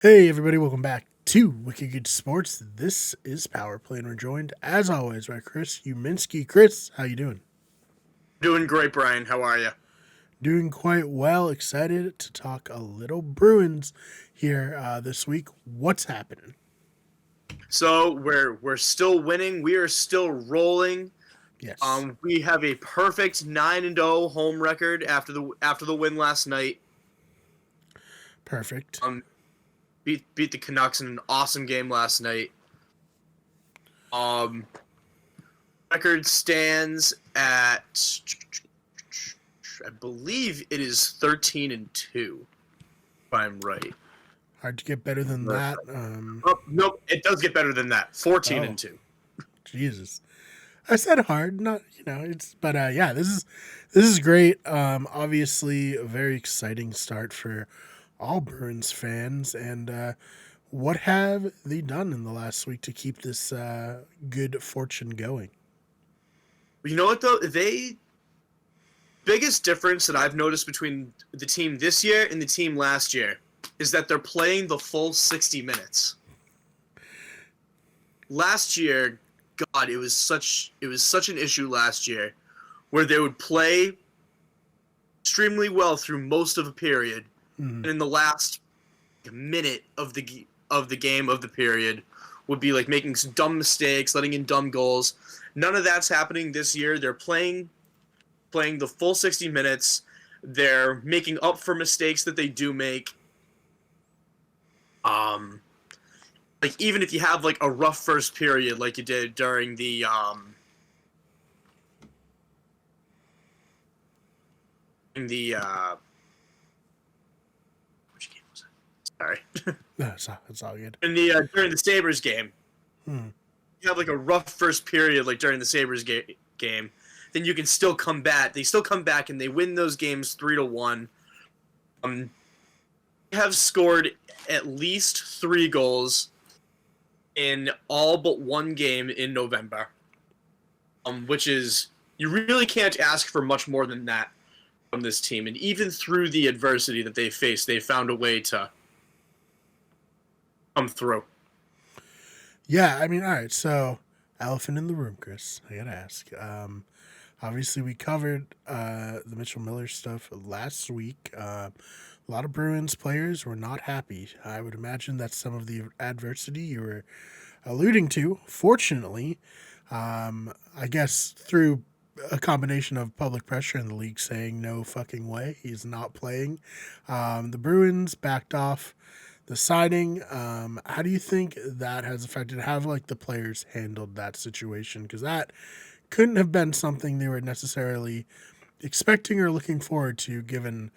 Hey everybody, welcome back to Wicked Good Sports. This is Power Play, and we're joined, as always, by Chris Uminski. Chris, how you doing? Doing great, Brian. How are you? Doing quite well. Excited to talk a little Bruins here this week. What's happening? So we're still winning. We are still rolling. Yes, We have a perfect 9-0 home record after the win last night. perfect. Beat the Canucks in an awesome game last night. Um, Record stands at, I believe it is 13-2. If I'm right. Hard to get better than that. Oh, nope, it does get better than that. 14 Oh, and 2. Jesus. I said hard, not it's but yeah, this is great. Obviously a very exciting start for all Bruins fans. And what have they done in the last week to keep this good fortune going? You know what though? Biggest difference that I've noticed between the team this year and the team last year is that they're playing the full 60 minutes. Last year, God, it was such an issue last year where they would play extremely well through most of a period, Mm, and in the last minute of the game of the period would be like making some dumb mistakes, letting in dumb goals. None of that's happening this year. They're playing the full 60 minutes. They're making up for mistakes that they do make. Um, like even if you have like a rough first period, like you did during the which game was it? Sorry, no, it's all good. in the during the Sabres game, Mm, you have like a rough first period, like during the Sabres game, then you can still come back. They still come back and they win those games 3-1. Um, have scored at least 3 goals in all but one game in November, which is you really can't ask for much more than that from this team. And even through the adversity that they faced, they found a way to come through. yeah, I mean, all right. So, elephant in the room, Chris. I gotta ask. Obviously, we covered the Mitchell Miller stuff last week. A lot of Bruins players were not happy. I would imagine that's some of the adversity you were alluding to. Fortunately, I guess through a combination of public pressure in the league saying no fucking way, he's not playing. The Bruins backed off the signing. How do you think that has affected? How have like the players handled that situation? Because that couldn't have been something they were necessarily expecting or looking forward to, given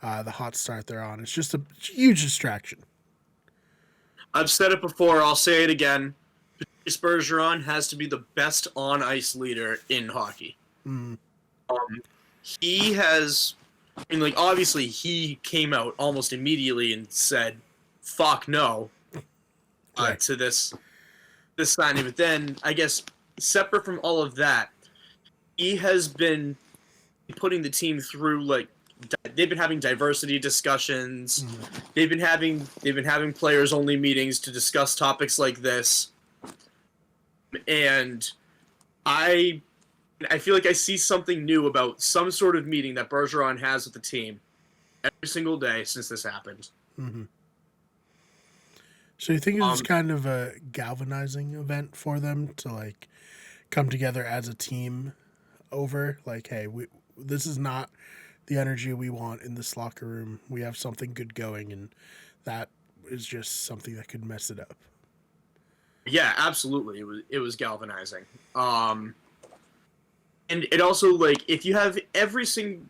the hot start they're on. It's just a huge distraction. I've said it before. I'll say it again. Patrice Bergeron has to be the best on ice leader in hockey. Mm, He has, I mean, like obviously he came out almost immediately and said, "Fuck no," right. to this signing. But then I guess separate from all of that, he has been putting the team through like they've been having diversity discussions. Mm, They've been having players only meetings to discuss topics like this, and I I feel like I see something new about some sort of meeting that Bergeron has with the team every single day since this happened. mm-hmm. So you think it's Um, kind of a galvanizing event for them to like come together as a team over like, hey, this is not the energy we want in this locker room. We have something good going, and that is just something that could mess it up. yeah, absolutely. It was galvanizing. And it also like if you have every single,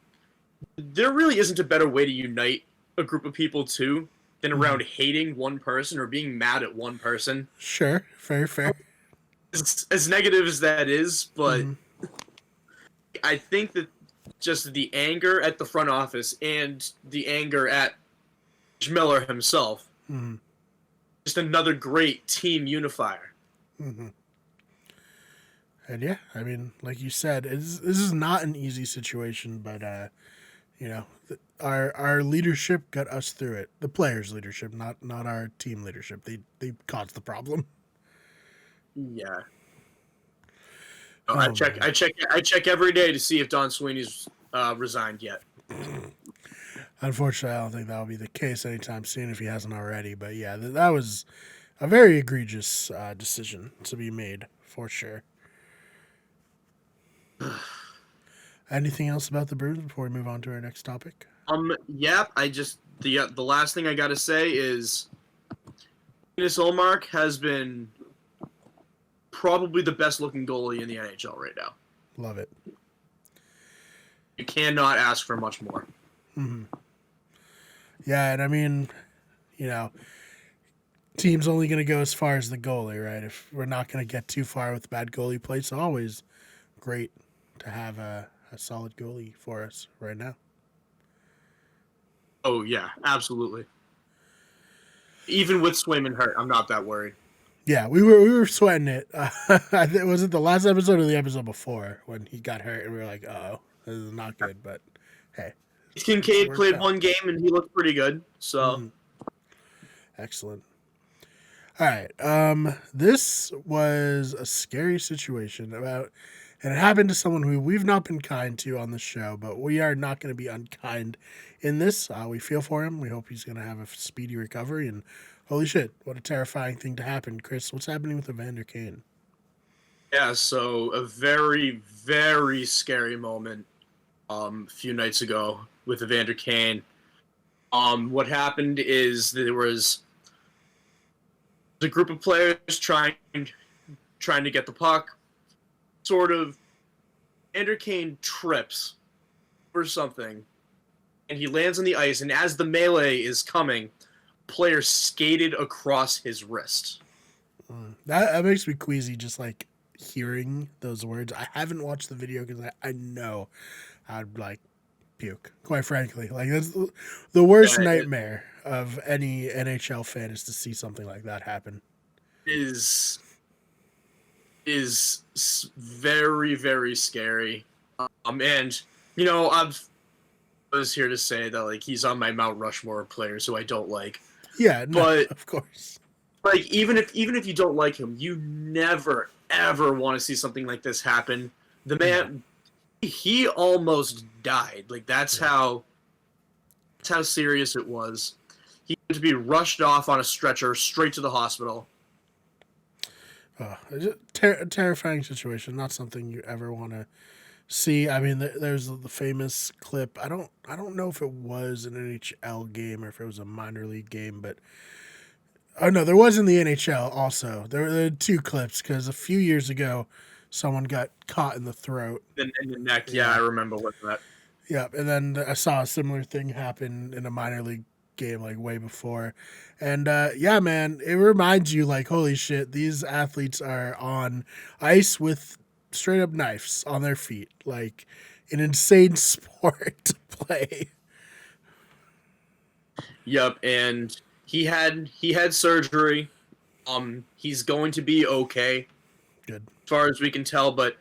there really isn't a better way to unite a group of people too than Mm-hmm. around hating one person or being mad at one person. Sure, fair. As negative as that is, but Mm-hmm. I think that just the anger at the front office and the anger at Miller himself, Mm-hmm. just another great team unifier. Mm-hmm. And yeah, I mean, like you said, this is not an easy situation, but you know, our leadership got us through it. The players' leadership, not our team leadership. They caused the problem. Yeah. Oh man. I check every day to see if Don Sweeney's resigned yet. Unfortunately, I don't think that'll be the case anytime soon if he hasn't already. But yeah, that was a very egregious decision to be made for sure. Anything else about the Bruins before we move on to our next topic? Yeah, I just the last thing I gotta say is Linus Olmark has been probably the best looking goalie in the NHL right now. Love it. You cannot ask for much more. Mm-hmm. Yeah, and I mean, you know, team's only going to go as far as the goalie, right? If we're not going to get too far with bad goalie play, it's always great to have a solid goalie for us right now. Oh yeah, absolutely. Even with Swayman hurt, I'm not that worried. Yeah, we were sweating it. Was it the last episode or the episode before when he got hurt and we were like, oh, this is not good. But hey, Kincaid played one game and he looked pretty good. So excellent. All right. This was a scary situation and it happened to someone who we've not been kind to on the show, but we are not going to be unkind in this. We feel for him. We hope he's going to have a speedy recovery. And holy shit, what a terrifying thing to happen, Chris. What's happening with Evander Kane? Yeah, so a very, very scary moment a few nights ago with Evander Kane. What happened is there was a group of players trying to get the puck. Sort of, Evander Kane trips or something, and he lands on the ice. And as the melee is coming, player skated across his wrist. That makes me queasy just like hearing those words. I haven't watched the video because I know I'd like puke. Quite frankly, like that's the worst nightmare of any NHL fan is to see something like that happen. Is very, very scary. And you know, I was here to say that like he's on my Mount Rushmore of players who I don't like. Yeah, no, but of course. Like even if you don't like him, you never ever want to see something like this happen. The man, he almost died. Like that's how serious it was. He had to be rushed off on a stretcher straight to the hospital. A terrifying situation. Not something you ever want to see. I mean, there's the famous clip. I don't know if it was an NHL game or if it was a minor league game, but oh no, there was in the NHL also. There were two clips because a few years ago, someone got caught in the throat. In the neck, yeah, I remember with that. Yeah, and then I saw a similar thing happen in a minor league game like way before. And yeah, man, it reminds you like, holy shit, these athletes are on ice with straight up knives on their feet. Like an insane sport to play. Yep, and he had surgery. He's going to be okay. Good. As far as we can tell, but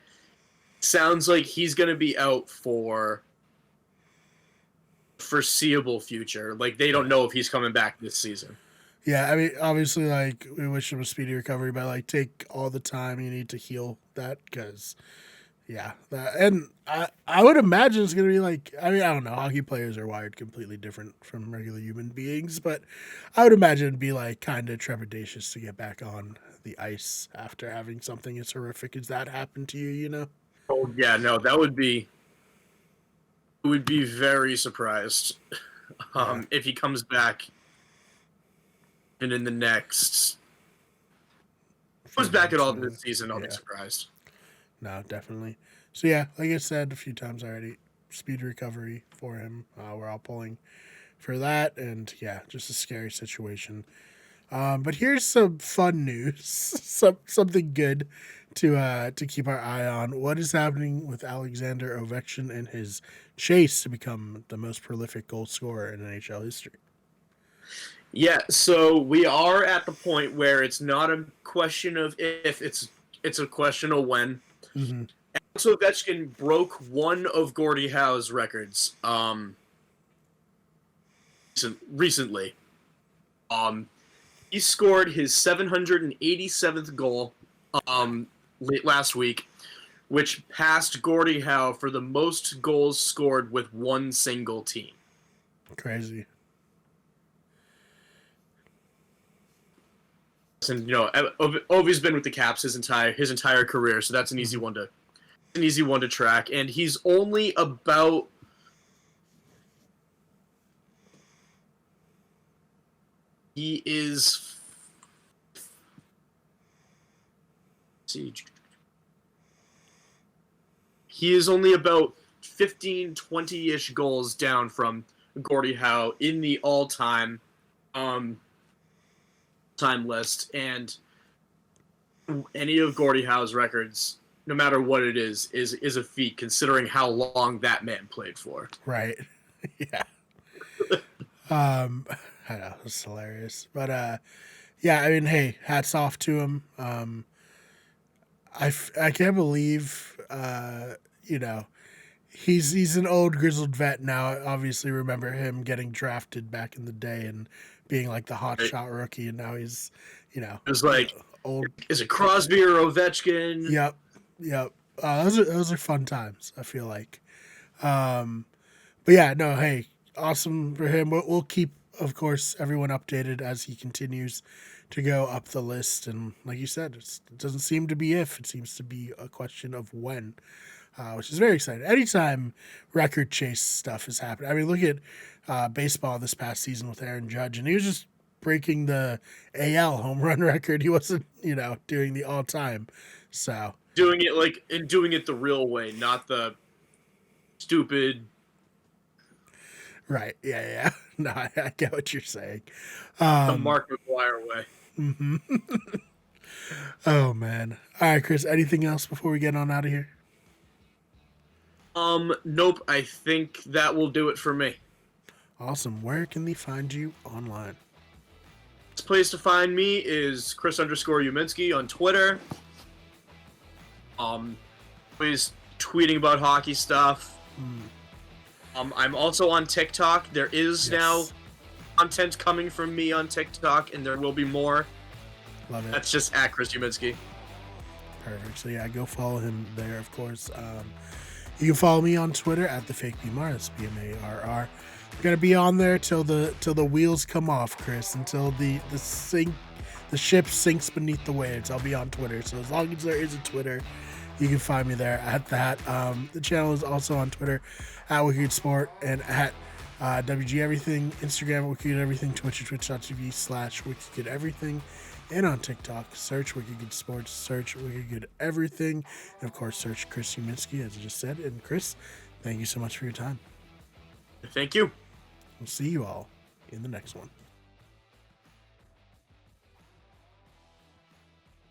sounds like he's going to be out for foreseeable future. Like they don't know if he's coming back this season. Yeah, I mean, obviously, like we wish him a speedy recovery, but like take all the time you need to heal that because, yeah, and I would imagine it's gonna be like I mean I don't know, hockey players are wired completely different from regular human beings, but I would imagine it'd be like kind of trepidatious to get back on the ice after having something as horrific as that happen to you, you know? Oh yeah, no, that would be. Would be very surprised if he comes back and in the next comes back at all this season. I'll be surprised. No, definitely. So yeah, like I said a few times already, speed recovery for him. We're all pulling for that, and yeah, just a scary situation. But here's some fun news, something good to keep our eye on. What is happening with Alexander Ovechkin and his chase to become the most prolific goal scorer in NHL history? Yeah, so we are at the point where it's not a question of if, it's a question of when. Mm-hmm. Alex Ovechkin broke one of Gordie Howe's records. recently. He scored his 787th goal late last week, which passed Gordie Howe for the most goals scored with one single team. Crazy. And Ovi's been with the Caps his entire career, so that's an easy one to track. And he's only about he is he is only about 15, 20-ish goals down from Gordie Howe in the all-time time list, and any of Gordie Howe's records, no matter what it is a feat considering how long that man played for. Right. Yeah. I know, it's hilarious. But yeah, I mean, hey, hats off to him. I can't believe he's an old grizzled vet now. Obviously remember him getting drafted back in the day and being like the hot shot rookie, and now he's It was like old. Is it Crosby or Ovechkin? Yep. Those are fun times, I feel like. But yeah, no, hey, awesome for him. We'll keep, of course, everyone updated as he continues to go up the list. And like you said, it doesn't seem to be if, it seems to be a question of when, which is very exciting. Anytime record chase stuff is happening. I mean, look at baseball this past season with Aaron Judge, and he was just breaking the AL home run record. He wasn't, doing the all time. So doing it the real way, not the stupid. Right. Yeah. No, I get what you're saying. The Mark McGuire way. Mm-hmm. Oh man. All right, Chris. Anything else before we get on out of here? Nope. I think that will do it for me. Awesome. Where can they find you online? This place to find me is Chris_Uminski on Twitter. Always tweeting about hockey stuff. I'm also on TikTok. There is now content coming from me on TikTok, and there will be more. Love it. That's just at Chris Uminski. Perfect. So yeah, go follow him there, of course. You can follow me on Twitter at @theFakeBMar. That's BMARR. I'm gonna be on there till the wheels come off, Chris. Until the ship sinks beneath the waves. I'll be on Twitter. So as long as there is a Twitter, you can find me there at that. The channel is also on Twitter at Wicked Sport and at WG Everything, Instagram Wicked Everything, Twitch at twitch.tv/Wicked Everything, and on TikTok, search Wicked Good Sports, search Wicked Good Everything, and of course, search Chris Uminski, as I just said. And Chris, thank you so much for your time. Thank you. We'll see you all in the next one.